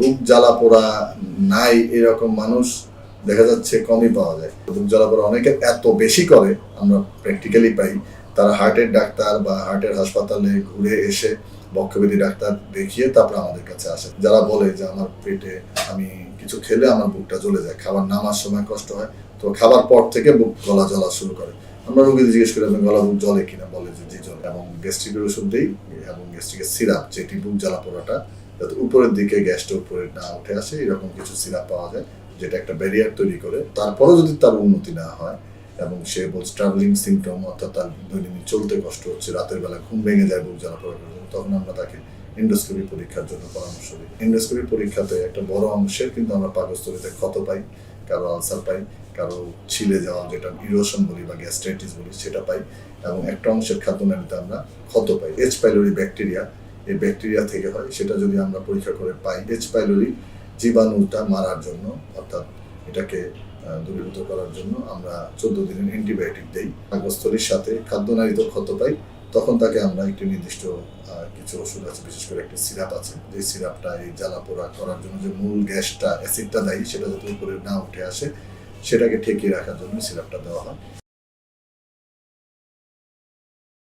বুক জ্বালা পোড়া নাই এরকম মানুষ দেখা যাচ্ছে কমই পাওয়া যায়। বুক জ্বালা পোড়া অনেকে এত বেশি করে আমরা প্র্যাকটিক্যালি পাই, তারা হার্টের ডাক্তার বা হার্টের হাসপাতালে ঘুরে এসে বক্ষব্যাধি ডাক্তার দেখিয়ে তারপর আমাদের কাছে আসে। যারা বলে যে আমার পেটে আমি কিছু খেলে আমার বুকটা জ্বলে যায়, খাবার নামার সময় কষ্ট হয়, তো খাবার পর থেকে বুক গলা জ্বলা শুরু করে। আমরা রোগীদের জিজ্ঞেস করি আপনার গলা বুক জ্বলে কিনা, বলে যে জি জ্বলে, এবং গ্যাস্ট্রিকের ওষুধ দিই এবং গ্যাস্ট্রিকের সিরাপ, যেটি বুক জ্বালা পোড়াটা যাতে উপরের দিকে গ্যাসটা উপরে না উঠে আসে এরকম কিছু সিরাপ পাওয়া যায়, যেটা একটা ব্যারিয়ার তৈরি করে। তারপরেও যদি তার উন্নতি না হয় এবং সে বলছে ট্রাভেলিং সিমটম, অর্থাৎ তার দৈনন্দিন চলতে কষ্ট হচ্ছে, রাতের বেলা ঘুম ভেঙে যায় বুক জ্বালা পোড়ার জন্য, তখন আমরা তাকে এন্ডোস্কোপি পরীক্ষার জন্য পরামর্শ দিই। এন্ডোস্কোপি পরীক্ষাতে একটা বড় অংশের কিন্তু আমরা পাকস্থলীতে ক্ষত পাই, কারো আলসার পাই, কারো ছিলে যাওয়া যেটা ইরোশন বলি বা গ্যাস্ট্রাইটিস বলি সেটা পাই, এবং একটা অংশের খাদ্যনালীতে আমরা ক্ষত পাই। এইচ পাইলোরি ব্যাকটেরিয়া, এই ব্যাকটেরিয়া থেকে হয়, সেটা যদি আমরা পরীক্ষা করে পাই, এইচ পাইলোরি জীবাণুটা মারার জন্য, অর্থাৎ এটাকে দূরীভূত করার জন্য আমরা 14 দিনের অ্যান্টিবায়োটিক দিই। পাকস্থলীর সাথে খাদ্যনালীতে ক্ষত পাই, তখন তাকে আমরা একটি নির্দিষ্ট কিছু ওষুধ আছে, বিশেষ করে একটি সিরাপ আছে, যে সিরাপটা এই জ্বালা পোড়া করার জন্য যে মূল গ্যাসটা অ্যাসিডটা দেয় সেটা যাতে উপরে না উঠে আসে সেটাকে ঠেকিয়ে রাখার জন্য সিরাপটা দেওয়া হয়।